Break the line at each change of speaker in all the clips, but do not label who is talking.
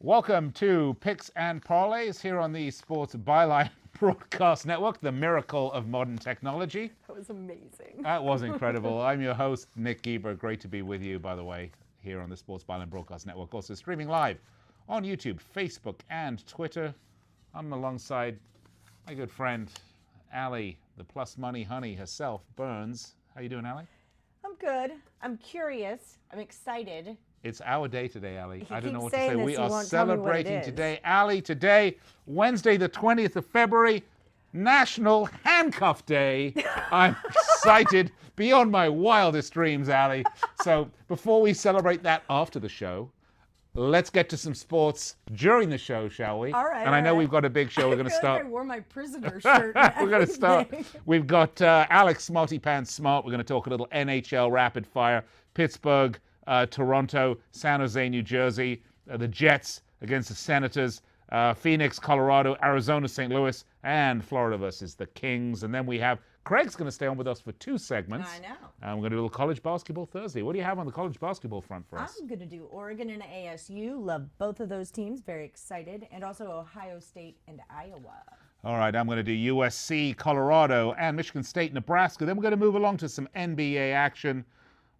Welcome to Picks and Parlays here on the Sports Byline Broadcast Network, the miracle of modern technology.
That was amazing.
That was incredible. I'm your host, Nick Geber. Great to be with you, by the way, here on the Sports Byline Broadcast Network. Also streaming live on YouTube, Facebook, and Twitter. I'm alongside my good friend, Ali, the plus money honey herself, Burns. How you doing, Ali?
I'm good. I'm curious. I'm excited.
It's our day today, Ali.
You
I don't know
keep
what to say.
saying this,
We
you
are
won't tell me what it
celebrating
is.
today. Ali, today, Wednesday the 20th of February, National Handcuff Day. I'm excited beyond my wildest dreams, Ali. So before we celebrate that after the show, let's get to some sports during the show, shall we?
All right,
And I know
all right.
we've got a big show. We're going to
I feel like
start.
I wore my prisoner shirt. and
We're going to start.
everything.
We've got Alex Smarty Pants Smart. We're going to talk a little NHL rapid fire. Pittsburgh, Toronto, San Jose, New Jersey, the Jets against the Senators, Phoenix, Colorado, Arizona, St. Louis, and Florida versus the Kings. And then we have Craig's going to stay on with us for two segments.
I know.
And we're going to do a little college basketball Thursday. What do you have on the college basketball front for us?
I'm going to do Oregon and ASU. Love both of those teams. Very excited. And also Ohio State and Iowa.
All right, I'm going to do USC, Colorado, and Michigan State, Nebraska. Then we're going to move along to some NBA action.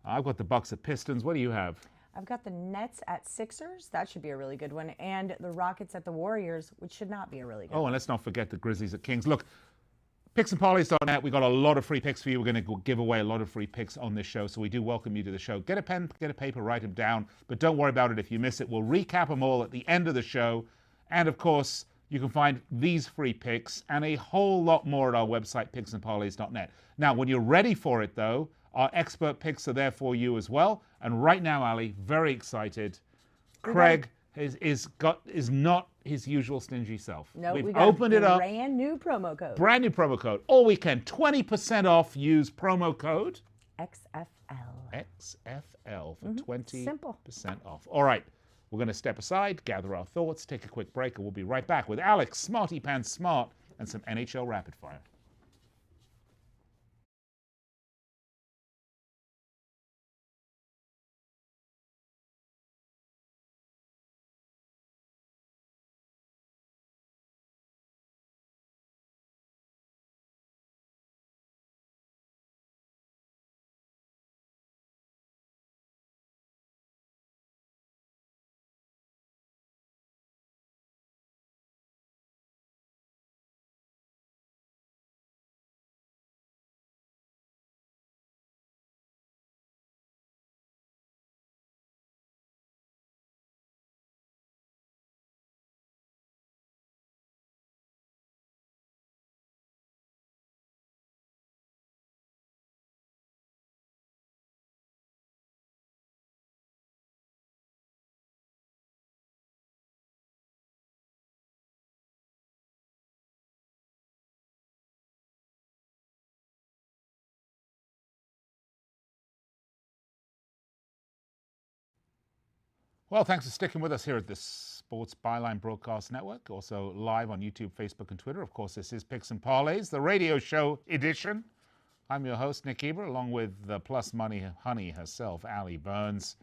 I've got the Bucks at Pistons. What do you have?
I've got the Nets at Sixers. That should be a really good one. And the Rockets at the Warriors, which should not be a really good
Oh,
one.
and let's not forget the Grizzlies at Kings. Look, picksandparlays.net, we got a lot of free picks for you. We're going to give away a lot of free picks on this show, so we do welcome you to the show. Get a pen, get a paper, write them down, but don't worry about it if you miss it. We'll recap them all at the end of the show. And, of course, you can find these free picks and a whole lot more at our website, picksandparlays.net. Now, when you're ready for it, though, our expert picks are there for you as well. And right now, Ali, very excited. Craig is not his usual stingy self.
No,
We've
we got
opened it up.
brand new promo code.
Brand new promo code. All weekend, 20% off. Use promo code
XFL.
XFL for 20%
Simple.
off. All right, we're going to step aside, gather our thoughts, take a quick break, and we'll be right back with Alex Smarty Pants Smart and some NHL Rapid Fire. Well, thanks for sticking with us here at the Sports Byline Broadcast Network, also live on YouTube, Facebook, and Twitter. Of course, this is Picks and Parlays, the radio show edition. I'm your host, Nick Geber, along with the plus money honey herself, Ali Burns.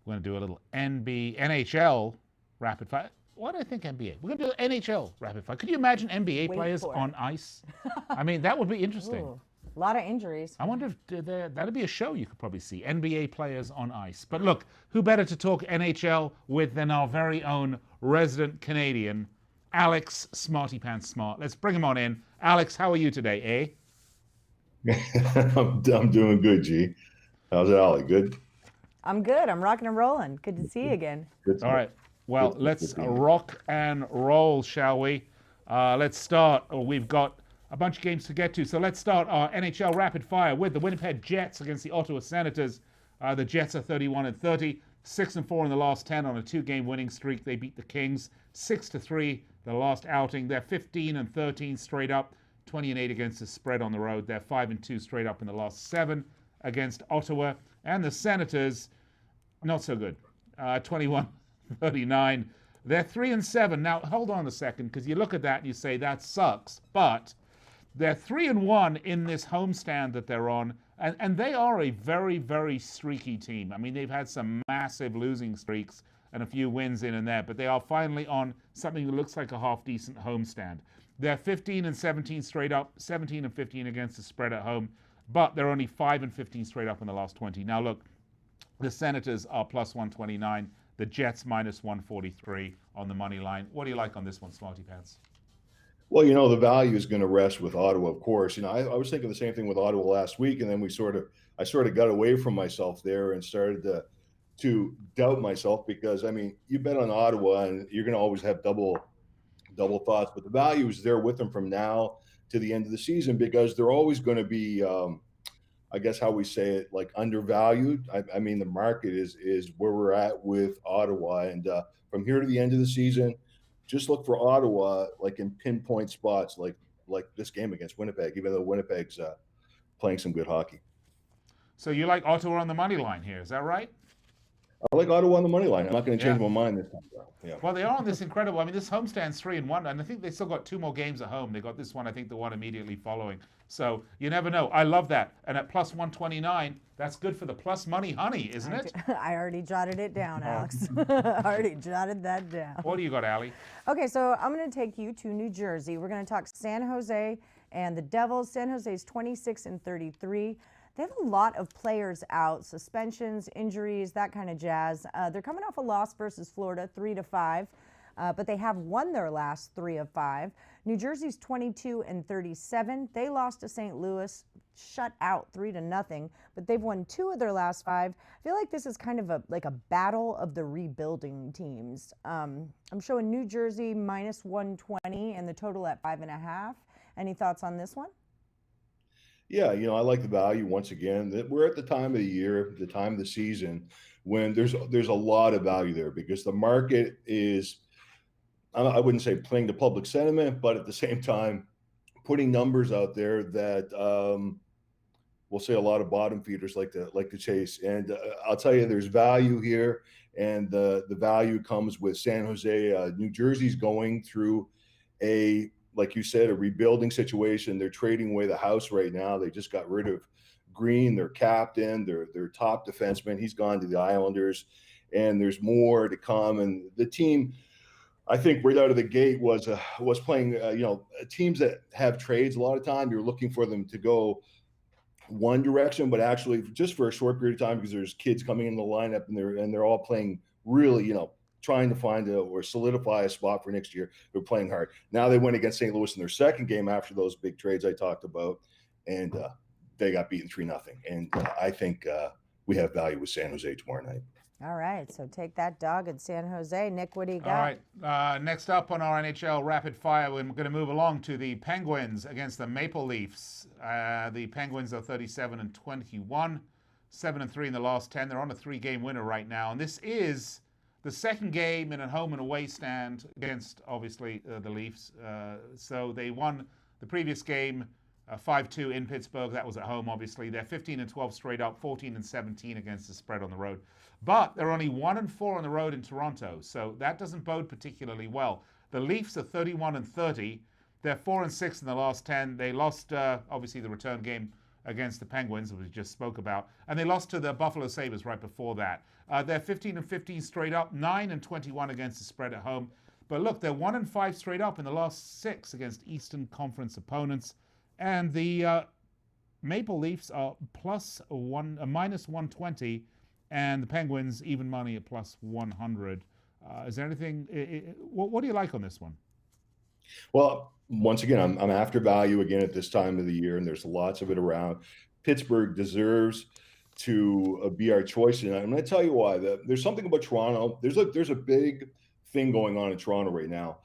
We're going to do a little NHL rapid fire. Why do I think NBA? We're going to do NHL rapid fire. Could you imagine NBA
Wait
players
for it.
on ice? I mean, that would be interesting.
Ooh, a lot of injuries.
I wonder if that'd be a show you could probably see, NBA players on ice. But look, who better to talk NHL with than our very own resident Canadian, Alex Smarty Pants Smart. Let's bring him on in. Alex, how are you today,
I'm doing good, G. How's it, Ollie? Good?
I'm good. I'm rocking and rolling. Good to see you again.
Good.
All right. Well,
Good.
let's
Good.
rock and roll, shall we? Let's start. We've got a bunch of games to get to. So let's start our NHL rapid fire with the Winnipeg Jets against the Ottawa Senators. The Jets are 31-30, 6-4 in the last 10 on a 2-game winning streak. They beat the Kings 6-3 the last outing. They're 15-13 straight up, 20-8 against the spread on the road. They're 5-2 straight up in the last 7 against Ottawa. And the Senators, not so good. 21-39. They're 3-7. Now, hold on a second, because you look at that and you say, that sucks. But they're 3-1 in this homestand that they're on, and they are a very, very streaky team. I mean, they've had some massive losing streaks and a few wins in and there, but they are finally on something that looks like a half-decent homestand. They're 15 and 17 straight up, 17 and 15 against the spread at home, but they're only 5 and 15 straight up in the last 20. Now look, the Senators are plus 129, the Jets minus 143 on the money line. What do you like on this one, Smarty Pants?
Well, the value is going to rest with Ottawa, of course. I was thinking the same thing with Ottawa last week, and then I sort of got away from myself there and started to doubt myself because, you bet on Ottawa and you're going to always have double thoughts, but the value is there with them from now to the end of the season because they're always going to be, I guess how we say it, like undervalued. The market is where we're at with Ottawa, and from here to the end of the season, just look for Ottawa like in pinpoint spots, like this game against Winnipeg, even though Winnipeg's playing some good hockey.
So you like Ottawa on the money line here, is that right?
I like Ottawa on the money line. I'm not going to change my mind this time. Yeah.
Well, they are on this incredible. This homestand's 3-1, and I think they still got 2 more games at home. They got this one, I think the one immediately following. So you never know. I love that. And at plus 129, that's good for the plus money honey, isn't it?
I already jotted it down, Alex. I already jotted that down.
What do you got, Allie?
Okay, so I'm going to take you to New Jersey. We're going to talk San Jose and the Devils. San Jose is 26 and 33. They have a lot of players out, suspensions, injuries, that kind of jazz. They're coming off a loss versus Florida, 3-5, but they have won their last 3 of 5. New Jersey's 22 and 37. They lost to St. Louis, shut out 3-0, but they've won 2 of their last 5. I feel like this is kind of a battle of the rebuilding teams. I'm showing New Jersey minus 120 and the total at 5.5. Any thoughts on this one?
Yeah, I like the value once again. That we're at the time of the year, the time of the season when there's a lot of value there because the market is, I wouldn't say playing to public sentiment, but at the same time putting numbers out there that we'll say a lot of bottom feeders like to chase. And I'll tell you, there's value here, and the value comes with San Jose. New Jersey's going through like you said, a rebuilding situation. They're trading away the house right now. They just got rid of Green, their captain, their top defenseman. He's gone to the Islanders, and there's more to come. And the team, I think, right out of the gate was playing. Teams that have trades a lot of time, you're looking for them to go one direction, but actually just for a short period of time because there's kids coming in the lineup and they're all playing really, trying to find or solidify a spot for next year. They're playing hard. Now they went against St. Louis in their second game after those big trades I talked about, and they got beaten 3-0. And I think we have value with San Jose tomorrow night.
All right, so take that dog at San Jose. Nick, what do you got?
All right, next up on our NHL Rapid Fire, we're going to move along to the Penguins against the Maple Leafs. The Penguins are 37 and 21, 7-3 in the last 10. They're on a 3-game winner right now, and this is the second game in a home and away stand against, obviously, the Leafs. So they won the previous game 5-2 in Pittsburgh. That was at home, obviously. They're 15 and 12 straight up, 14 and 17 against the spread on the road. But they're only 1 and 4 on the road in Toronto, so that doesn't bode particularly well. The Leafs are 31 and 30. They're 4 and 6 in the last 10. They lost, obviously, the return game against the Penguins, as we just spoke about, and they lost to the Buffalo Sabres right before that. They're 15 and 15 straight up, 9 and 21 against the spread at home. But look, they're 1 and 5 straight up in the last 6 against Eastern Conference opponents. And the Maple Leafs are minus 120, and the Penguins even money at plus 100. Is there anything? What do you like on this one?
Well, once again, I'm after value again at this time of the year, and there's lots of it around. Pittsburgh deserves to be our choice, and I'm going to tell you why. There's something about Toronto. There's a big thing going on in Toronto right now.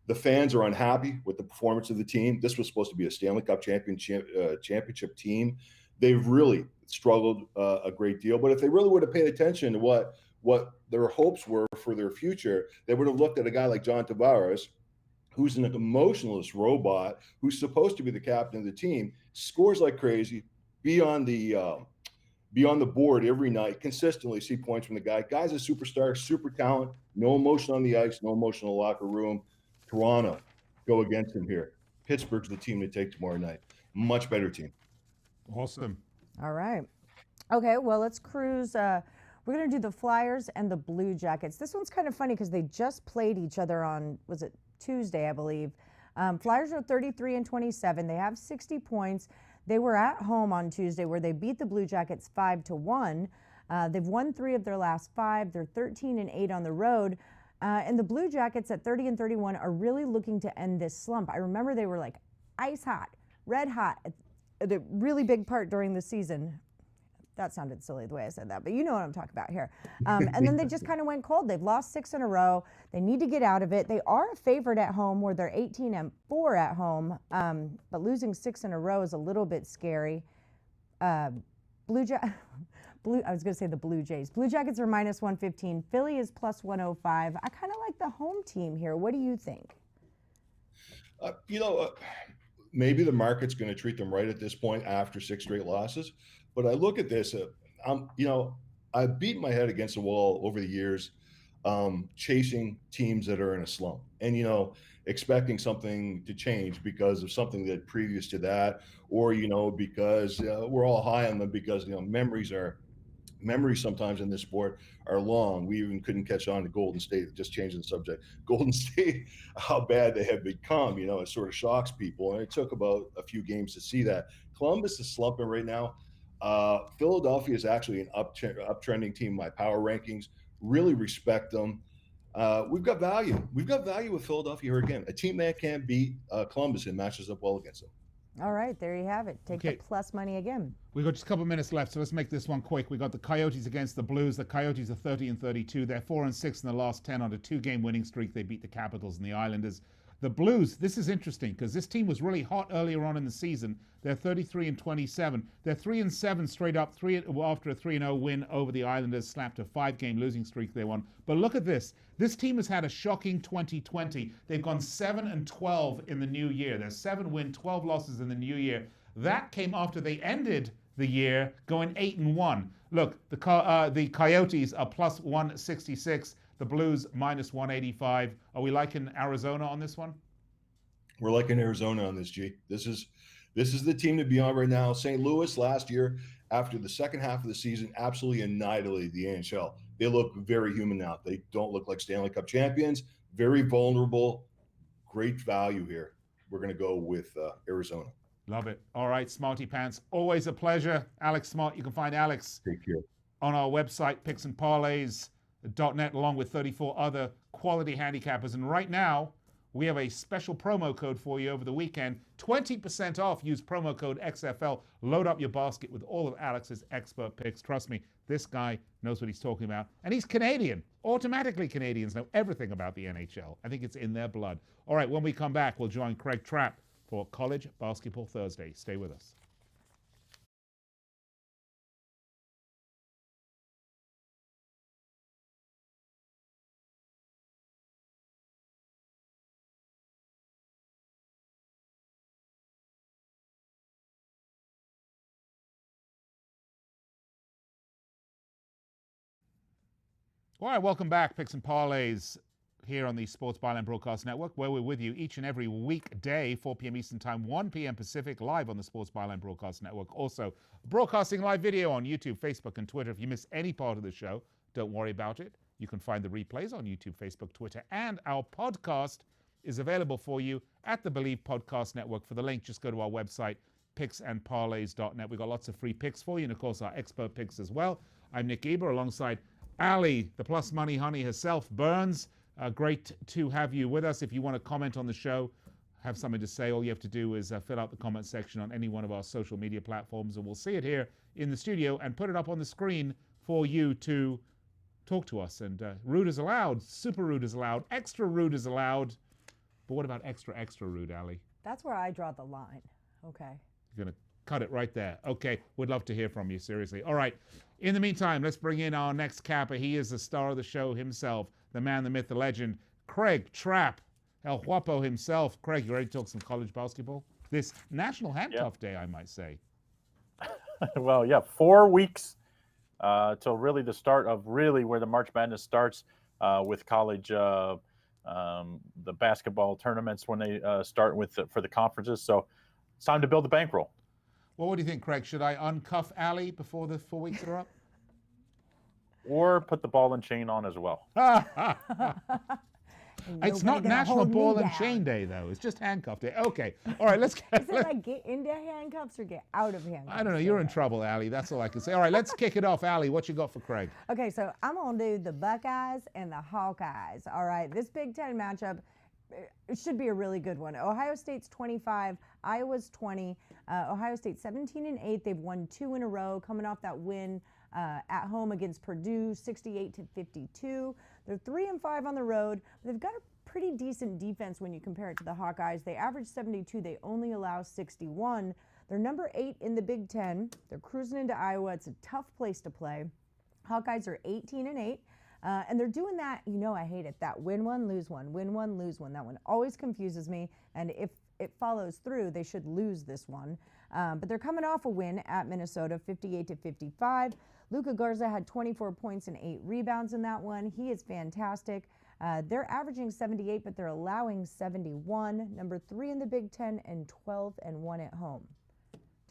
The fans are unhappy with the performance of the team. This was supposed to be a Stanley Cup championship team. They've really struggled a great deal. But if they really would have paid attention to what their hopes were for their future, they would have looked at a guy like John Tavares, who's an emotionless robot, who's supposed to be the captain of the team, scores like crazy, be on the board every night, consistently see points from the guy. Guy's a superstar, super talent, no emotion on the ice, no emotion in the locker room. Toronto, go against him here. Pittsburgh's the team to take tomorrow night. Much better team.
Awesome.
All right. Okay, well, let's cruise We're going to do the Flyers and the Blue Jackets. This one's kind of funny because they just played each other on, was it Tuesday, I believe. Flyers are 33-27. They have 60 points. They were at home on Tuesday where they beat the Blue Jackets 5-1. They've won 3 of their last 5. They're 13-8 on the road. And the Blue Jackets at 30-31 are really looking to end this slump. I remember they were like ice hot, red hot at a really big part during the season. That sounded silly the way I said that, but you know what I'm talking about here. And then they just kind of went cold. They've lost 6 in a row. They need to get out of it. They are a favorite at home where they're 18-4 at home, but losing 6 in a row is a little bit scary. I was going to say the Blue Jays. Blue Jackets are -115. Philly is +105. I kind of like the home team here. What do you think?
Maybe the market's going to treat them right at this point after 6 straight losses. But I look at this, I've beaten my head against the wall over the years, chasing teams that are in a slump and, expecting something to change because of something that previous to that, or, because we're all high on them because, memories sometimes in this sport are long. We even couldn't catch on to Golden State, just changing the subject. Golden State, how bad they have become, it sort of shocks people. And it took about a few games to see that. Columbus is slumping right now. Philadelphia is actually an uptrending team in my power rankings. Really respect them. We've got value. We've got value with Philadelphia here again. A team that can't beat Columbus and matches up well against them.
All right, there you have it. Take the plus money again.
We've got just a couple of minutes left, so let's make this one quick. We got the Coyotes against the Blues. The Coyotes are 30-32. They're 4-6 in the last 10 on a 2-game winning streak. They beat the Capitals and the Islanders. The Blues, this is interesting because this team was really hot earlier on in the season. They're 33-27. They're 3-7 straight up after a 3-0 win over the Islanders, slapped a 5-game losing streak they won. But look at this. This team has had a shocking 2020. They've gone 7-12 in the new year. They're 7-win, 12 losses in the new year. That came after they ended the year going 8-1. Look, the Coyotes are +166. The Blues -185. Are we liking Arizona on this one?
We're liking Arizona on this, G. This is the team to be on right now. St. Louis last year, after the second half of the season, absolutely annihilated the NHL. They look very human now. They don't look like Stanley Cup champions. Very vulnerable. Great value here. We're going to go with Arizona.
Love it. All right, Smarty Pants. Always a pleasure. Alex Smart. You can find Alex on our website, picksandparlays.net, along with 34 other quality handicappers. And right now, we have a special promo code for you over the weekend. 20% off. Use promo code XFL. Load up your basket with all of Alex's expert picks. Trust me, this guy knows what he's talking about. And he's Canadian. Automatically, Canadians know everything about the NHL. I think it's in their blood. All right, when we come back, we'll join Craig Trapp for College Basketball Thursday. Stay with us. All right, welcome back, Picks and Parlays, here on the Sports Byline Broadcast Network, where we're with you each and every weekday, 4 p.m. Eastern Time, 1 p.m. Pacific, live on the Sports Byline Broadcast Network. Also, broadcasting live video on YouTube, Facebook, and Twitter. If you miss any part of the show, don't worry about it. You can find the replays on YouTube, Facebook, Twitter, and our podcast is available for you at the Believe Podcast Network. For the link, just go to our website, picksandparlays.net. We've got lots of free picks for you, and of course, our expert picks as well. I'm Nick Geber, alongside Ali, the Plus Money Honey herself, Burns. Great to have you with us. If you want to comment on the show, have something to say, all you have to do is fill out the comment section on any one of our social media platforms, and we'll see it here in the studio and put it up on the screen for you to talk to us. And rude is allowed, super rude is allowed, extra rude is allowed. But what about extra, extra rude, Ali?
That's where I draw the line. Okay.
You're going to cut it right there. Okay, we'd love to hear from you, seriously. All right, in the meantime, let's bring in our next capper. He is the star of the show himself, the man, the myth, the legend, Craig Trapp, El Guapo himself. Craig, you ready to talk some college basketball? This National Handcuff Day, I might say.
Well, yeah, 4 weeks till really the start of really where the March Madness starts with college, the basketball tournaments when they start with for the conferences. So it's time to build the bankroll.
Well, what do you think, Craig? Should I uncuff Ali before the 4 weeks are up?
or put the ball and chain on as well.
It's not National Ball and Chain Day, though. It's just handcuff day. Okay. All right, let's get...
Is it like get into handcuffs or get out of handcuffs?
I don't know. You're in trouble, Allie. That's all I can say. All right, let's kick it off. Allie, what you got for Craig?
Okay, so I'm going to do the Buckeyes and the Hawkeyes. All right, this Big Ten matchup, it should be a really good one. Ohio State's 25, Iowa's 20. Ohio State 17-8. They've won 2 in a row, coming off that win at home against Purdue, 68-52. They're 3-5 on the road. They've got a pretty decent defense when you compare it to the Hawkeyes. They average 72. They only allow 61. They're number 8 in the Big Ten. They're cruising into Iowa. It's a tough place to play. Hawkeyes are 18-8. And they're doing that, you know, I hate it, that win one, lose one, win one, lose one. That one always confuses me. And if it follows through, they should lose this one. But they're coming off a win at Minnesota, 58-55. Luka Garza had 24 points and 8 rebounds in that one. He is fantastic. They're averaging 78, but they're allowing 71. Number 3 in the Big Ten and 12-1 at home.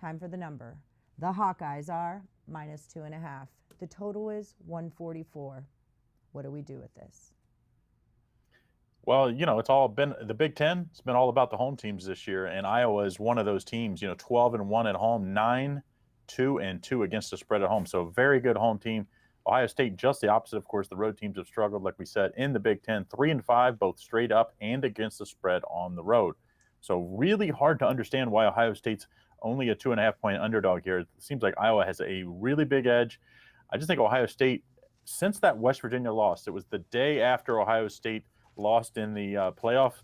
Time for the number. The Hawkeyes are -2.5. The total is 144. What do we do with this?
Well, you know, it's all been the Big Ten. It's been all about the home teams this year, and Iowa is one of those teams. You know, 12-1 at home, 9-2-2 against the spread at home. So very good home team. Ohio State just the opposite, of course. The road teams have struggled, like we said, in the Big Ten, 3-5, both straight up and against the spread on the road. So really hard to understand why Ohio State's only a 2.5-point underdog here. It seems like Iowa has a really big edge. I just think Ohio State, since that West Virginia loss, it was the day after Ohio State lost in the playoff,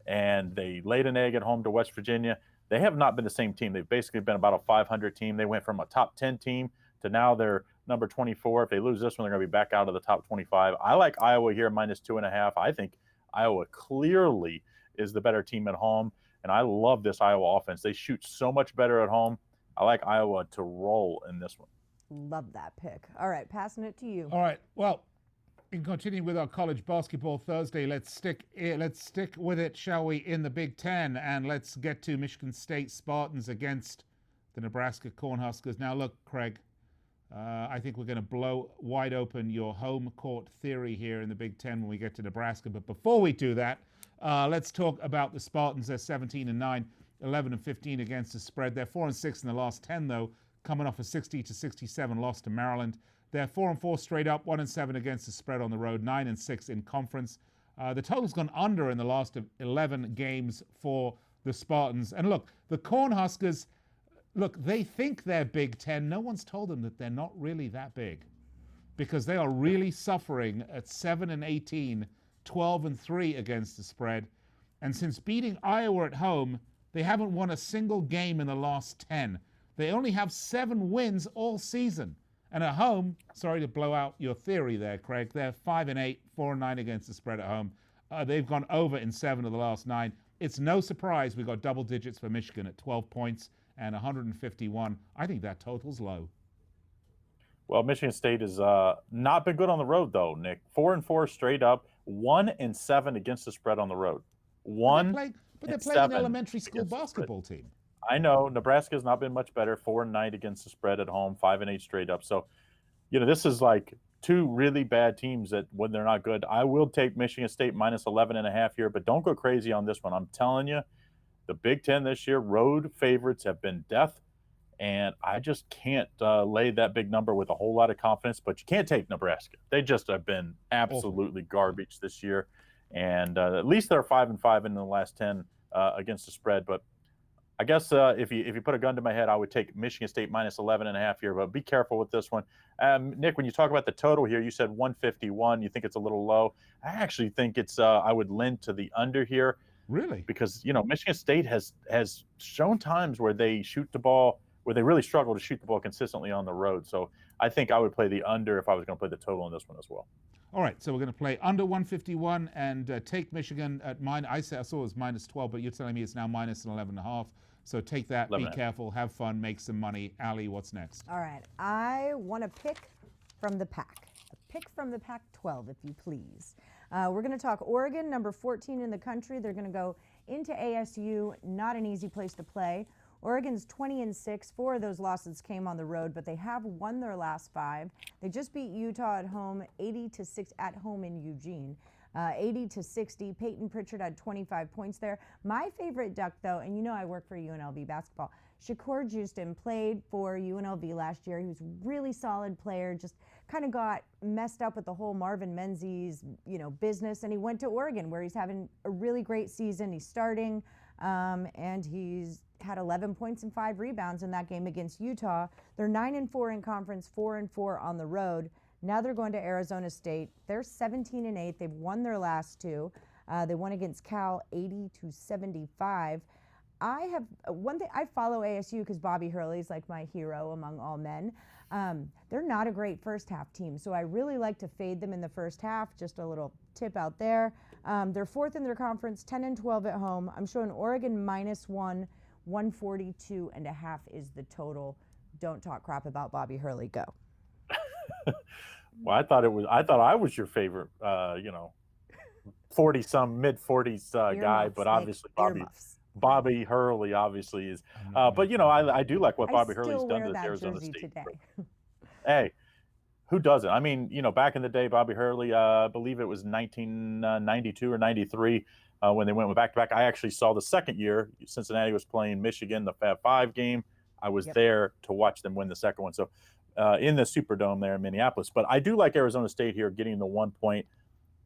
and they laid an egg at home to West Virginia. They have not been the same team. They've basically been about a 500 team. They went from a top 10 team to now they're number 24. If they lose this one, they're going to be back out of the top 25. I like Iowa here -2.5. I think Iowa clearly is the better team at home, and I love this Iowa offense. They shoot so much better at home. I like Iowa to roll in this one.
Love that pick. All right, passing it to you.
All right, well, in continuing with our college basketball Thursday, let's stick with it, shall we, in the Big Ten, and let's get to Michigan State Spartans against the Nebraska Cornhuskers. Now, look, Craig, I think we're going to blow wide open your home court theory here in the Big Ten when we get to Nebraska. But before we do that, let's talk about the Spartans. They're 17-9, 11-15 against the spread. They're 4-6 in the last 10, though, coming off a 60-67 loss to Maryland. They're 4-4 straight up, 1-7 against the spread on the road, 9-6 in conference. The total's gone under in the last 11 games for the Spartans. And look, the Cornhuskers, look, they think they're Big Ten. No one's told them that they're not really that big, because they are really suffering at 7-18, 12-3 against the spread. And since beating Iowa at home, they haven't won a single game in the last 10. They only have 7 wins all season. And at home, sorry to blow out your theory there, Craig, they're 5-8, 4-9 against the spread at home. They've gone over in 7 of the last 9. It's no surprise we got double digits for Michigan at 12 points and 151. I think that total's low.
Well, Michigan State has not been good on the road, though, Nick. 4-4 straight up, 1-7 against the spread on the road.
But they're playing an elementary school basketball team.
I know Nebraska has not been much better. 4-9 against the spread at home, 5-8 straight up. So, you know, this is like 2 really bad teams that when they're not good. I will take Michigan State -11.5 here, but don't go crazy on this one. I'm telling you, the Big Ten this year, road favorites have been death, and I just can't lay that big number with a whole lot of confidence. But you can't take Nebraska. They just have been absolutely garbage this year, and at least they're 5-5 in the last 10 against the spread. But I guess if you put a gun to my head, I would take Michigan State -11.5 here, but be careful with this one. Nick, when you talk about the total here, you said 151. You think it's a little low. I actually think it's I would lend to the under here.
Really?
Because, you know, Michigan State has shown times where they shoot the ball, where they really struggle to shoot the ball consistently on the road. So I think I would play the under if I was going to play the total on this one as well.
All right, so we're going to play under 151 and take Michigan at I saw it was -12, but you're telling me it's now -11.5. So take that, be careful, have fun, make some money. Allie, what's next?
All right, I want to pick from the pack. A pick from the Pac-12, if you please. We're going to talk Oregon, number 14 in the country. They're going to go into ASU, not an easy place to play. Oregon's 20-6. 4 of those losses came on the road, but they have won their last 5. They just beat Utah at home, 80-6 at home in Eugene. 80-60. Peyton Pritchard had 25 points there. My favorite Duck, though, and you know I work for UNLV basketball, Shakur Houston played for UNLV last year. He was a really solid player, just kind of got messed up with the whole Marvin Menzies, business, and he went to Oregon, where he's having a really great season. He's starting, and he's had 11 points and 5 rebounds in that game against Utah. They're 9-4 in conference, 4-4 on the road. Now they're going to Arizona State. They're 17-8. They've won their last 2. They won against Cal 80-75. I have one thing. I follow ASU because Bobby Hurley's like my hero among all men. They're not a great first half team, so I really like to fade them in the first half. Just a little tip out there. They're 4th in their conference, 10-12 at home. I'm showing Oregon -1, 142.5 is the total. Don't talk crap about Bobby Hurley. Go.
Well, I thought I was your favorite, 40-some, mid-40s guy, but obviously Bobby Hurley obviously is. But I do like what Bobby Hurley's done to Arizona State. Today. Hey, who doesn't? I mean, back in the day, Bobby Hurley, I believe it was 1992 or 93 when they went with back-to-back. I actually saw the second year. Cincinnati was playing Michigan, the Fab 5 game. I was there to watch them win the second one. So in the Superdome there in Minneapolis. But I do like Arizona State here getting the 1 point.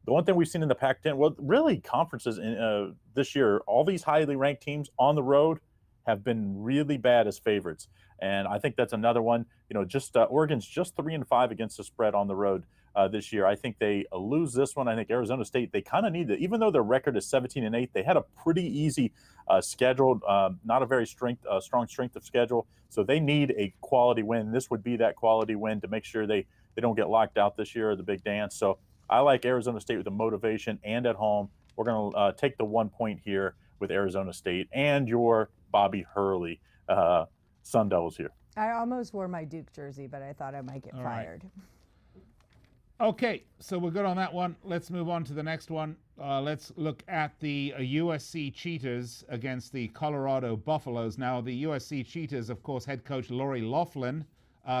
The one thing we've seen in the Pac-10, well, really conferences in, this year, all these highly ranked teams on the road have been really bad as favorites. And I think that's another one. Oregon's just 3-5 against the spread on the road this year. I think they lose this one. I think Arizona State, they kind of need it. Even though their record is 17-8, they had a pretty easy schedule, not a very strong strength of schedule. So they need a quality win. This would be that quality win to make sure they don't get locked out this year of the big dance. So I like Arizona State with the motivation and at home. We're going to take the 1 point here with Arizona State and your Bobby Hurley Sun Devils here.
I almost wore my Duke jersey, but I thought I might get fired.
Right. Okay, so we're good on that one. Let's move on to the next one. Let's look at the USC Cheetahs against the Colorado Buffaloes. Now, the USC Cheetahs, of course, head coach Lori Loughlin.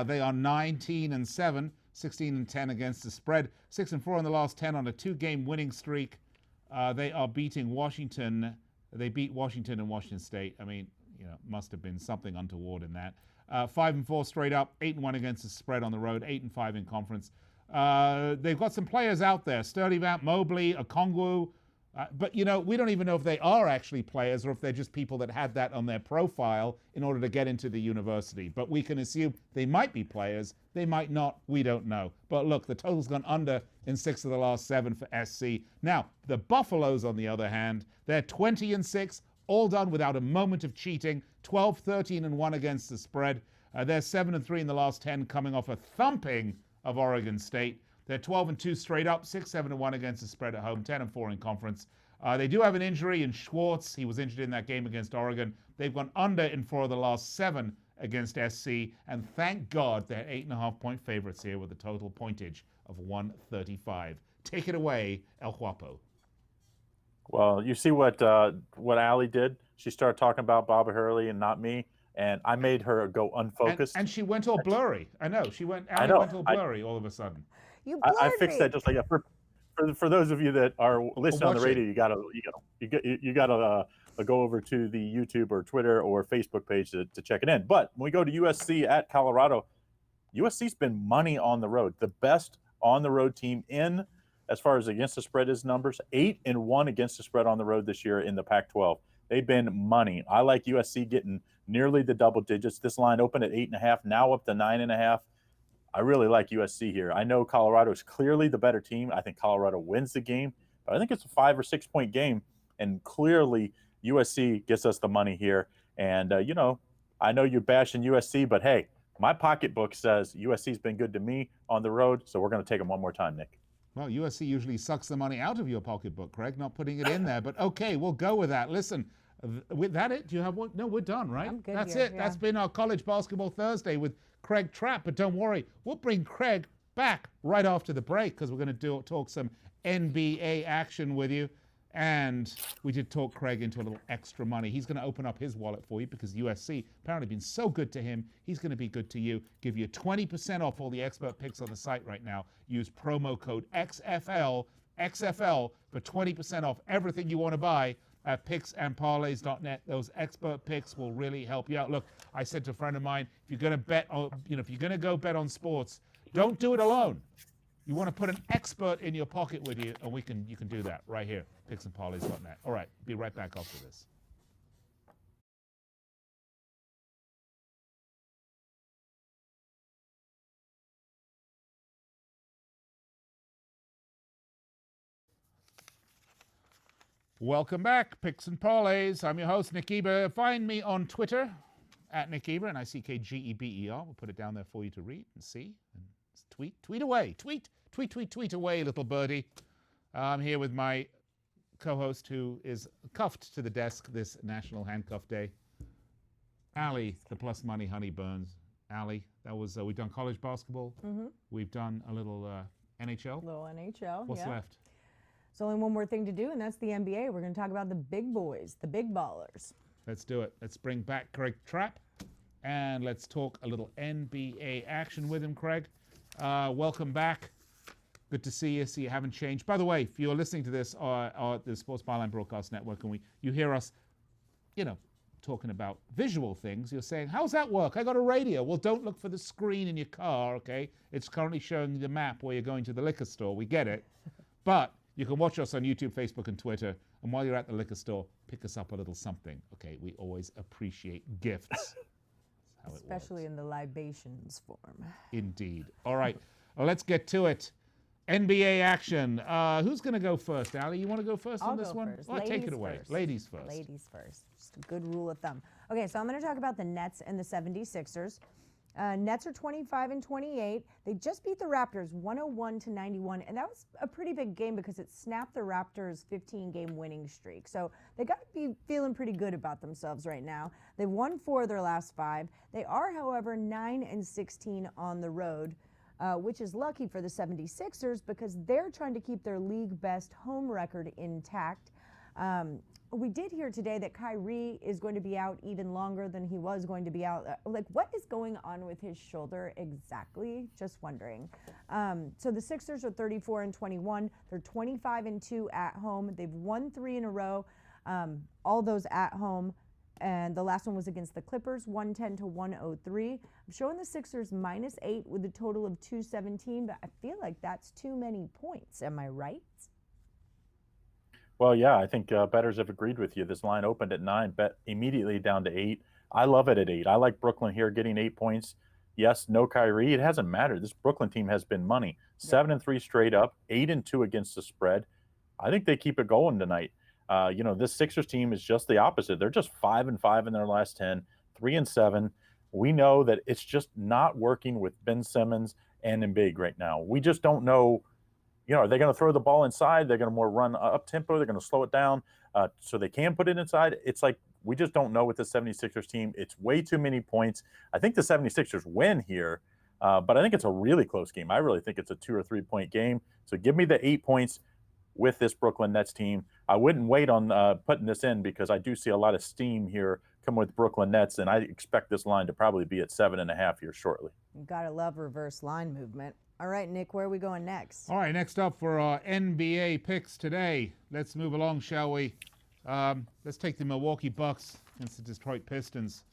They are 19-7. 16-10 against the spread, 6-4 in the last 10 on a 2-game winning streak. They are beating Washington. They beat Washington and Washington State. I mean, must have been something untoward in that. 5-4 straight up, 8-1 against the spread on the road, 8-5 in conference. They've got some players out there: Sturdy Vamp, Mobley, Okongwu. But, we don't even know if they are actually players or if they're just people that had that on their profile in order to get into the university. But we can assume they might be players. They might not. We don't know. But look, the total's gone under in 6 of the last 7 for SC. Now, the Buffaloes, on the other hand, they're 20-6, all done without a moment of cheating, 12-13-1 against the spread. They're 7-3 in the last 10, coming off a thumping of Oregon State. They're 12-2 straight up, 6-7-1 against the spread at home, 10-4 in conference. They do have an injury in Schwartz. He was injured in that game against Oregon. They've gone under in 4 of the last 7 against SC, and thank God they're 8.5-point favorites here with a total pointage of 135. Take it away, El Guapo.
Well, you see what Allie did? She started talking about Bobby Hurley and not me, and I made her go unfocused.
And she went all blurry. I know. Allie went all blurry all of all
I fixed that just like that. For those of you that are listening on the radio, you gotta go over to the YouTube or Twitter or Facebook page to check it in. But when we go to USC at Colorado, USC's been money on the road, the best on the road team in as far as against the spread is numbers, 8-1 against the spread on the road this year in the Pac-12. They've been money. I like USC getting nearly the double digits. This line opened at 8.5, now up to 9.5. I really like USC here. I know Colorado is clearly the better team. I think Colorado wins the game, but I think it's a 5 or 6 point game, and clearly USC gets us the money here. And, I know you're bashing USC, but hey, my pocketbook says USC's been good to me on the road, so we're going to take them one more time, Nick.
Well, USC usually sucks the money out of your pocketbook, Craig, not putting it in there. But okay, we'll go with that. Listen, with that it? Do you have one? No, we're done, right?
I'm good.
That's
here,
it.
yeah.
That's been our College Basketball Thursday with Craig Trapp. But don't worry, we'll bring Craig back right after the break because we're going to talk some NBA action with you. And we did talk Craig into a little extra money. He's going to open up his wallet for you because USC apparently been so good to him. He's going to be good to you. Give you 20% off all the expert picks on the site right now. Use promo code XFL for 20% off everything you want to buy at picksandparlays.net. Those expert picks will really help you out. Look, I said to a friend of mine, if you're going to bet on, if you're going to go bet on sports, don't do it alone. You want to put an expert in your pocket with you, and you can do that right here, picksandparlays.net. All right, be right back after this. Welcome back, Picks and Parlays. I'm your host, Nick Geber. Find me on Twitter, at Nick Geber, Nickgeber. We'll put it down there for you to read and see. And tweet away. Tweet away, little birdie. I'm here with my co-host who is cuffed to the desk this National Handcuff Day. Allie, the Plus Money Honey Burns. Allie, that was, we've done college basketball. Mm-hmm. We've done a little NHL.
Little NHL,
What's left?
There's only one more thing to do, and that's the NBA. We're going to talk about the big boys, the big ballers.
Let's do it. Let's bring back Craig Trapp, and let's talk a little NBA action with him, Craig. Welcome back. Good to see you. See you haven't changed. By the way, if you're listening to this on the Sports Byline Broadcast Network, and you hear us, talking about visual things, you're saying, how's that work? I got a radio. Well, don't look for the screen in your car, okay? It's currently showing you the map where you're going to the liquor store. We get it. But you can watch us on YouTube, Facebook, and Twitter. And while you're at the liquor store, pick us up a little something, okay? We always appreciate gifts.
Especially in the libations form.
Indeed. All right. Well, let's get to it. NBA action. Who's going to go first, Allie? You want to go first on this one?
First.
Well, take it away.
First.
Ladies first.
Ladies first. Just a good rule of thumb. Okay, so I'm going to talk about the Nets and the 76ers. Nets are 25-28. They just beat the Raptors 101-91, and that was a pretty big game because it snapped the Raptors' 15-game winning streak. So they got to be feeling pretty good about themselves right now. They've won 4 of their last 5. They are, however, 9-16 on the road, which is lucky for the 76ers because they're trying to keep their league best home record intact. We did hear today that Kyrie is going to be out even longer than he was going to be out. What is going on with his shoulder exactly? Just wondering. So the Sixers are 34-21. They're 25-2 at home. They've won 3 in a row, all those at home. And the last one was against the Clippers, 110-103. I'm showing the Sixers -8 with a total of 217, but I feel like that's too many points. Am I right?
Well, yeah, I think bettors have agreed with you. This line opened at 9, bet immediately down to 8. I love it at 8. I like Brooklyn here getting 8 points. Yes, no Kyrie. It hasn't mattered. This Brooklyn team has been money. 7-3 straight up, 8-2 against the spread. I think they keep it going tonight. This Sixers team is just the opposite. They're just 5-5 in their last 10, 3-7. We know that it's just not working with Ben Simmons and Embiid right now. We just don't know. Are they going to throw the ball inside? They're going to more run up tempo. They're going to slow it down so they can put it inside. It's like we just don't know with the 76ers team. It's way too many points. I think the 76ers win here, but I think it's a really close game. I really think it's a 2 or 3 point game. So give me the 8 points with this Brooklyn Nets team. I wouldn't wait on putting this in because I do see a lot of steam here coming with Brooklyn Nets, and I expect this line to probably be at 7.5 here shortly.
You gotta love reverse line movement. All right, Nick, where are we going next?
All right, next up for our NBA picks today. Let's move along, shall we? Let's take the Milwaukee Bucks against the Detroit Pistons.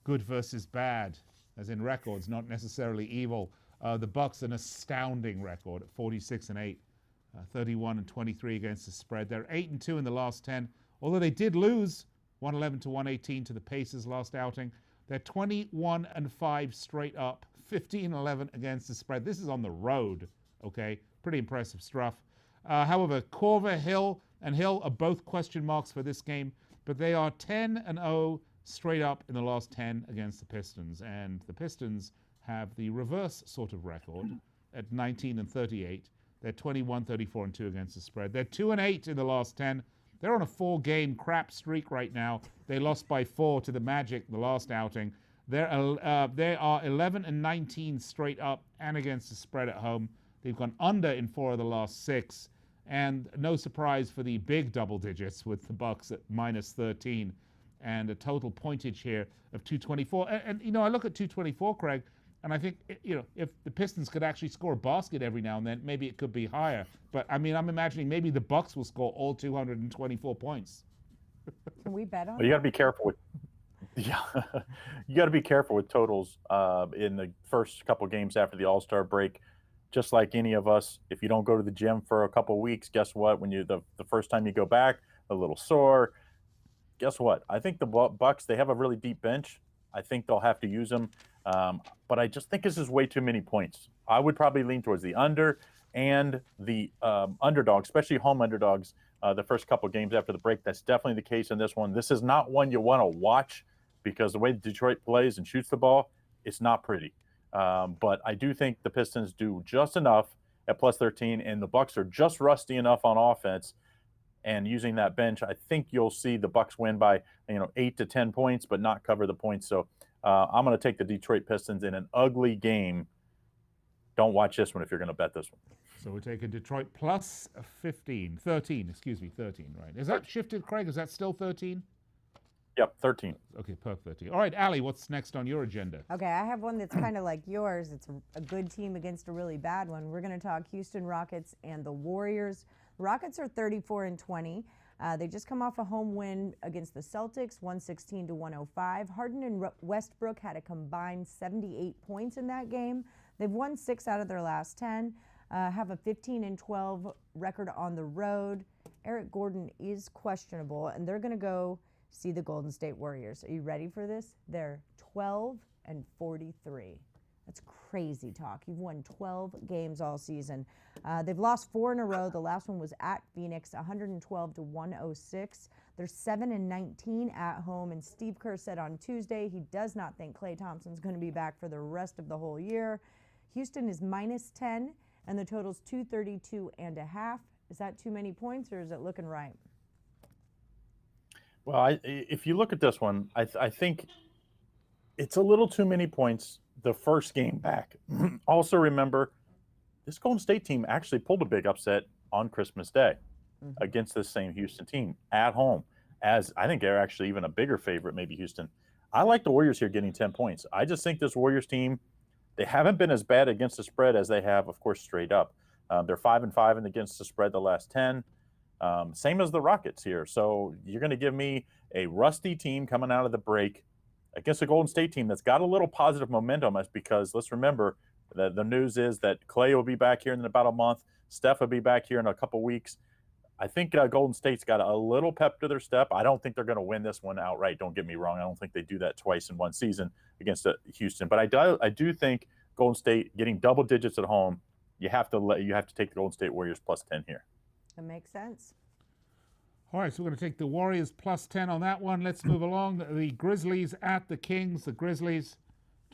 Good versus bad, as in records, not necessarily evil. The Bucks an astounding record at 46-8, 31-23 against the spread. They're 8-2 in the last 10, although they did lose 111-118 to the Pacers last outing. They're 21-5 straight up, 15-11 against the spread. This is on the road, okay? Pretty impressive stuff. However, Korver, Hill, and Hill are both question marks for this game, but they are 10-0 straight up in the last 10 against the Pistons. And the Pistons have the reverse sort of record at 19-38. They're 21-34-2 against the spread. They're 2-8 in the last 10. They're on a 4-game crap streak right now. They lost by 4 to the Magic the last outing. They are 11-19 straight up and against the spread at home. They've gone under in 4 of the last 6. And no surprise for the big double digits with the Bucks at minus 13 and a total pointage here of 224. And you know, I look at 224, Craig, and I think, you know, if the Pistons could actually score a basket every now and then, maybe it could be higher. But I mean, I'm imagining maybe the Bucks will score all 224 points.
Can we bet on
Well, you got to be careful with you got to be careful with totals in the first couple games after the All-Star break. Just like any of us, if you don't go to the gym for a couple weeks, guess what? When you the first time you go back, a little sore. Guess what? I think the Bucks, they have a really deep bench. I think they'll have to use them. But I just think this is way too many points. I would probably lean towards the under and the underdog, especially home underdogs, the first couple games after the break. That's definitely the case in this one. This is not one you want to watch because the way Detroit plays and shoots the ball, it's not pretty. But I do think the Pistons do just enough at plus 13, and the Bucks are just rusty enough on offense. And using that bench, I think you'll see the Bucks win by 8 to 10 points, but not cover the points. So I'm going to take the Detroit Pistons in an ugly game. Don't watch this one if you're going to bet this one.
So we're taking Detroit plus 13, right? Is that shifted, Craig? Is that still 13?
Yep, 13.
Okay, perfect. 13. All right, Allie, what's next on your agenda?
Okay, I have one that's kind of like yours. It's a good team against a really bad one. We're going to talk Houston Rockets and the Warriors. The Rockets are 34-20. They just come off a home win against the Celtics, 116-105. Harden and Westbrook had a combined 78 points in that game. They've won 6 out of their last 10, have a 15-12 record on the road. Eric Gordon is questionable, and they're going to go see the Golden State Warriors. Are you ready for this? They're 12-43. That's crazy talk. You've won 12 games all season. They've lost 4 in a row. The last one was at Phoenix, 112-106. They're 7-19 at home. And Steve Kerr said on Tuesday he does not think Klay Thompson's going to be back for the rest of the whole year. Houston is minus 10, and the total's 232.5. Is that too many points, or is it looking right?
Well, if you look at this one, I think it's a little too many points the first game back. Also remember, this Golden State team actually pulled a big upset on Christmas Day against this same Houston team at home. As I think they're actually even a bigger favorite, maybe Houston. I like the Warriors here getting 10 points. I just think this Warriors team, they haven't been as bad against the spread as they have, of course, straight up. They're 5-5 and against the spread the last 10. Same as the Rockets here. So you're going to give me a rusty team coming out of the break against a Golden State team that's got a little positive momentum, because let's remember that the news is that Klay will be back here in about a month. Steph will be back here in a couple weeks. I think Golden State's got a little pep to their step. I don't think they're going to win this one outright. Don't get me wrong. I don't think they do that twice in one season against Houston. But I do think Golden State getting double digits at home, you have to take the Golden State Warriors plus 10 here.
That makes sense.
All right, so we're going to take the Warriors plus 10 on that one. Let's move along. The Grizzlies at the Kings. The Grizzlies,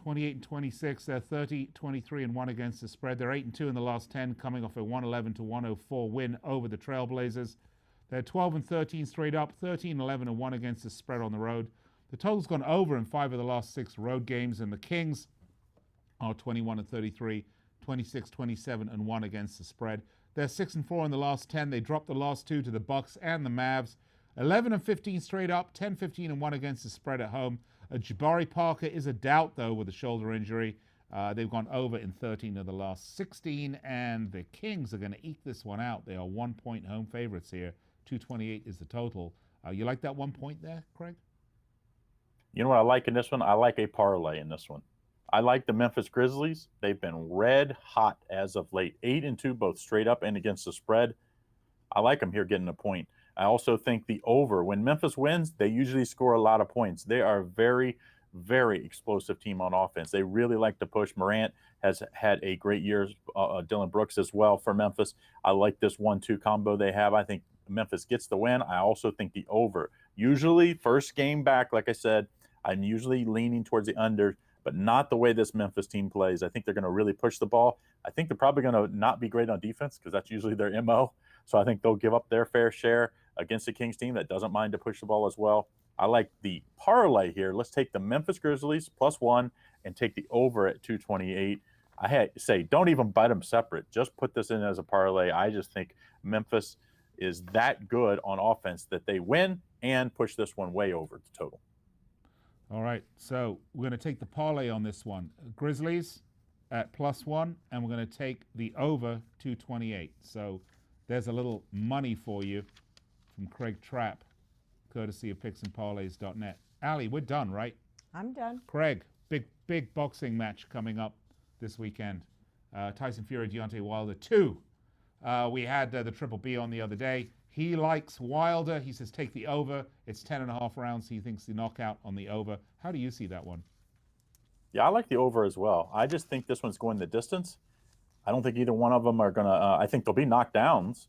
28-26. They're 30-23-1 against the spread. They're 8-2 in the last 10, coming off a 111-104 win over the Trailblazers. They're 12-13 straight up, 13-11-1 against the spread on the road. The total's gone over in 5 of the last 6 road games, and the Kings are 21-33, 26-27-1 against the spread. They're 6-4 in the last 10. They dropped the last 2 to the Bucks and the Mavs. 11-15 straight up, 10-15-1 against the spread at home. Jabari Parker is a doubt, though, with a shoulder injury. They've gone over in 13 of the last 16, and the Kings are going to eke this one out. They are 1-point home favorites here. 228 is the total. You like that 1 point there, Craig?
You know what I like in this one? I like a parlay in this one. I like the Memphis Grizzlies. They've been red hot as of late. 8-2, both straight up and against the spread. I like them here getting a point. I also think the over. When Memphis wins, they usually score a lot of points. They are a very, very explosive team on offense. They really like to push. Morant has had a great year. Dylan Brooks as well for Memphis. I like this 1-2 combo they have. I think Memphis gets the win. I also think the over. Usually, first game back, like I said, I'm usually leaning towards the under, but not the way this Memphis team plays. I think they're going to really push the ball. I think they're probably going to not be great on defense because that's usually their MO. So I think they'll give up their fair share against the Kings team that doesn't mind to push the ball as well. I like the parlay here. Let's take the Memphis Grizzlies +1 and take the over at 228. say don't even bet them separate. Just put this in as a parlay. I just think Memphis is that good on offense that they win and push this one way over the total.
All right, so we're going to take the parlay on this one. Grizzlies at +1, and we're going to take the over 228. So there's a little money for you from Craig Trapp, courtesy of picksandparlays.net. Allie, we're done, right?
I'm done.
Craig, big boxing match coming up this weekend. Tyson Fury, Deontay Wilder 2. We had the Triple B on the other day. He likes Wilder. He says take the over. It's 10.5 rounds. He thinks the knockout on the over. How do you see that one?
Yeah, I like the over as well. I just think this one's going the distance. I don't think either one of them are going to I think there'll be knockdowns.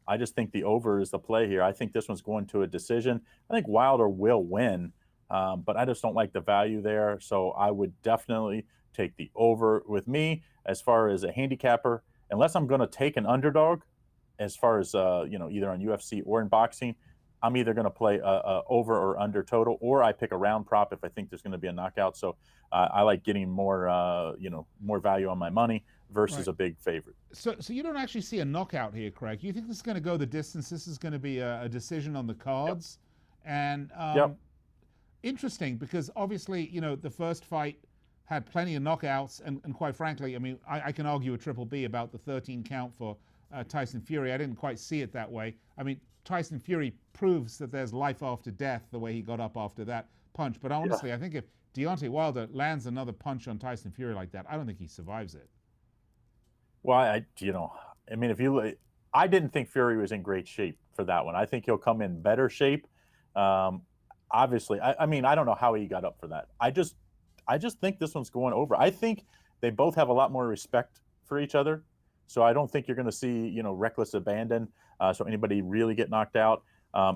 I just think the over is the play here. I think this one's going to a decision. I think Wilder will win, but I just don't like the value there. So I would definitely take the over. With me, as far as a handicapper, unless I'm going to take an underdog, as far as either on UFC or in boxing, I'm either going to play a over or under total, or I pick a round prop if I think there's going to be a knockout. So I like getting more more value on my money versus a big favorite.
So you don't actually see a knockout here, Craig. You think this is going to go the distance? This is going to be a decision on the cards, and interesting because obviously the first fight had plenty of knockouts, and quite frankly, I mean, I can argue a Triple B about the 13 count for Tyson Fury. I didn't quite see it that way. I mean, Tyson Fury proves that there's life after death the way he got up after that punch. But honestly, I think if Deontay Wilder lands another punch on Tyson Fury like that, I don't think he survives it.
Well, I mean, I didn't think Fury was in great shape for that one. I think he'll come in better shape. Obviously, I mean, I don't know how he got up for that. I just think this one's going over. I think they both have a lot more respect for each other. So I don't think you're going to see, reckless abandon. So anybody really get knocked out.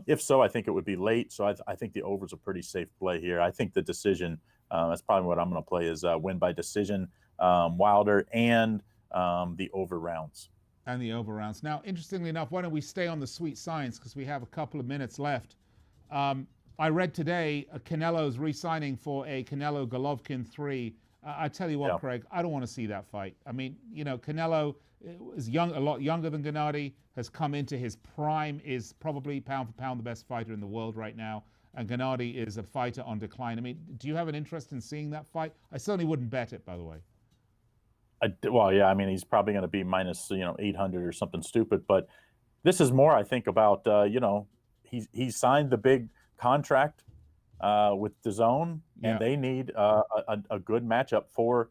If so, I think it would be late. So I think the over is a pretty safe play here. I think the decision, that's probably what I'm going to play, is win by decision, Wilder, and the over rounds.
And the over rounds. Now, interestingly enough, why don't we stay on the sweet science because we have a couple of minutes left. I read today Canelo's re-signing for a Canelo Golovkin 3. I tell you what, Craig, I don't want to see that fight. I mean, Canelo is a lot younger than Gennady, has come into his prime, is probably pound for pound the best fighter in the world right now, and Gennady is a fighter on decline. I mean, do you have an interest in seeing that fight? I certainly wouldn't bet it, by the way.
Well, yeah, I mean, he's probably going to be minus 800 or something stupid, but this is more, I think, about he's signed the big contract with DAZN, and they need a good matchup for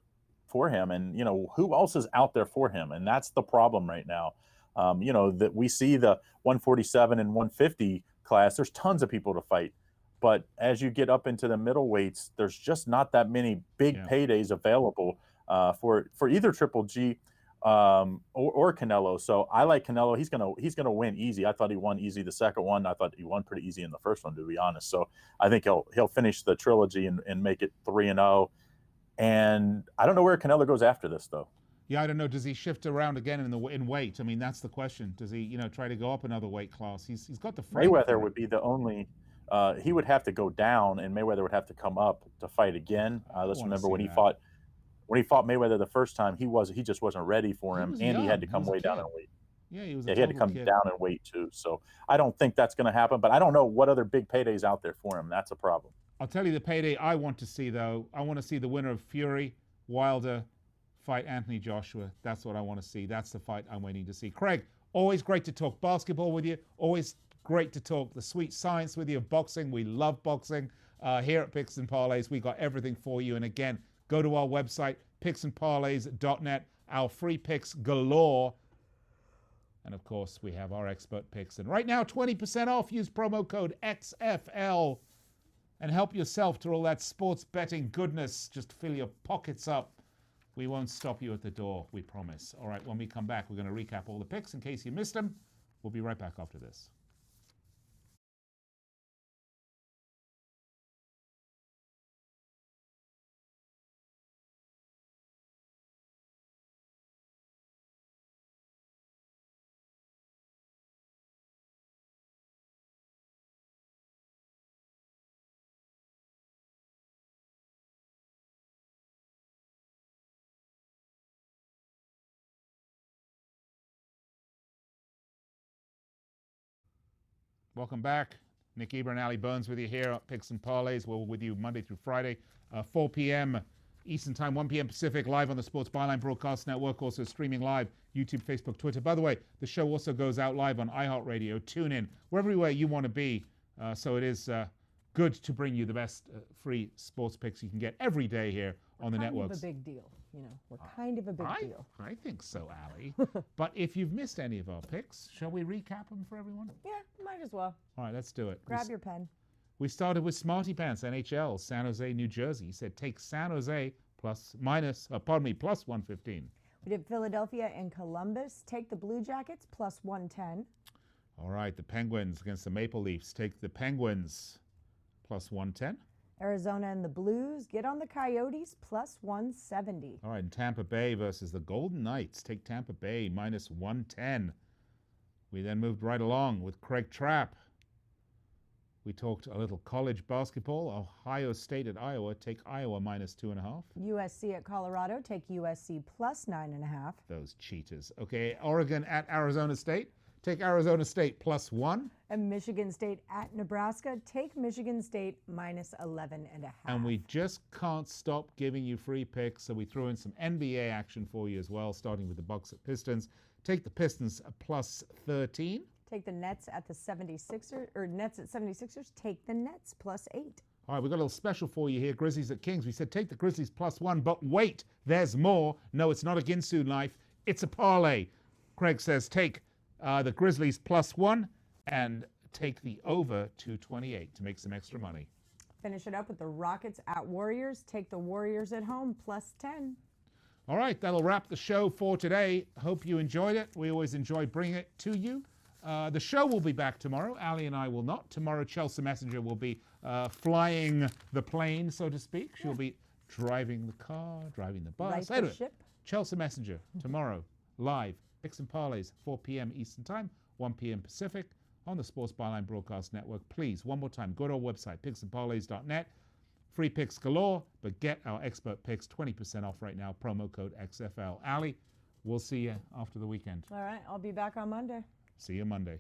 him. And who else is out there for him? And that's the problem right now. That we see the 147 and 150 class. There's tons of people to fight, but as you get up into the middleweights, there's just not that many big paydays available for either Triple G or Canelo. So I like Canelo. He's gonna win easy. I thought he won easy the second one. I thought he won pretty easy in the first one, to be honest. So I think he'll finish the trilogy and make it 3-0. And I don't know where Canelo goes after this, though.
Yeah, I don't know. Does he shift around again in weight? I mean, that's the question. Does he try to go up another weight class? He's got the frame.
Mayweather would be the only. He would have to go down, and Mayweather would have to come up to fight again. Let's remember when he fought Mayweather the first time, he just wasn't ready for him, and he had to come way down in weight.
Yeah, he was.
He had to come down in weight too. So I don't think that's going to happen. But I don't know what other big paydays out there for him. That's a problem.
I'll tell you the payday I want to see, though. I want to see the winner of Fury Wilder fight Anthony Joshua. That's what I want to see. That's the fight I'm waiting to see. Craig, always great to talk basketball with you. Always great to talk the sweet science with you of boxing. We love boxing. Here at Picks and Parlays, we got everything for you. And again, go to our website, picksandparlays.net. Our free picks galore. And of course, we have our expert picks. And right now, 20% off. Use promo code XFL and help yourself to all that sports betting goodness. Just fill your pockets up. We won't stop you at the door, we promise. All right, when we come back, we're going to recap all the picks in case you missed them. We'll be right back after this. Welcome back. Nick Geber and Ali Burns with you here at Picks and Parlays. We're with you Monday through Friday, 4 p.m. Eastern Time, 1 p.m. Pacific, live on the Sports Byline Broadcast Network, also streaming live, YouTube, Facebook, Twitter. By the way, the show also goes out live on iHeartRadio, TuneIn, everywhere you want to be. So it is good to bring you the best free sports picks you can get every day here on the networks.
Kind of a big deal, you know. We're kind of a big deal.
I think so, Ali. But if you've missed any of our picks, shall we recap them for everyone?
Yeah, might as well.
All right, let's do it.
Grab your pen.
We started with Smarty Pants, NHL, San Jose, New Jersey. He said take San Jose plus 115.
We did Philadelphia and Columbus. Take the Blue Jackets plus 110.
All right, the Penguins against the Maple Leafs. Take the Penguins plus 110.
Arizona and the Blues. Get on the Coyotes plus 170.
All right, and Tampa Bay versus the Golden Knights. Take Tampa Bay minus 110. We then moved right along with Craig Trapp. We talked a little college basketball. Ohio State at Iowa. Take Iowa minus 2.5.
USC at Colorado. Take USC plus 9.5.
Those cheaters. Okay, Oregon at Arizona State. Take Arizona State plus 1.
And Michigan State at Nebraska. Take Michigan State minus 11.5.
And we just can't stop giving you free picks, so we threw in some NBA action for you as well, starting with the Bucks at Pistons. Take the Pistons plus 13.
Take the Nets at the 76ers, or Nets at 76ers. Take the Nets plus 8.
All right, we've got a little special for you here, Grizzlies at Kings. We said take the Grizzlies plus 1, but wait, there's more. No, it's not a Ginsu knife. It's a parlay. Craig says take the Grizzlies plus 1 and take the over 228 to make some extra money.
Finish it up with the Rockets at Warriors. Take the Warriors at home plus 10.
All right, that'll wrap the show for today. Hope you enjoyed it. We always enjoy bringing it to you. The show will be back tomorrow. Ali and I will not. Tomorrow, Chelsea Messenger will be flying the plane, so to speak. She'll be driving the car, driving the bus.
Right, the ship.
Chelsea Messenger tomorrow, live, Picks and Parlays, 4 p.m. Eastern Time, 1 p.m. Pacific, on the Sports Byline Broadcast Network. Please, one more time, go to our website, picksandparlays.net. Free picks galore, but get our expert picks 20% off right now. Promo code XFL. Ali, we'll see you after the weekend.
All right, I'll be back on Monday.
See you Monday.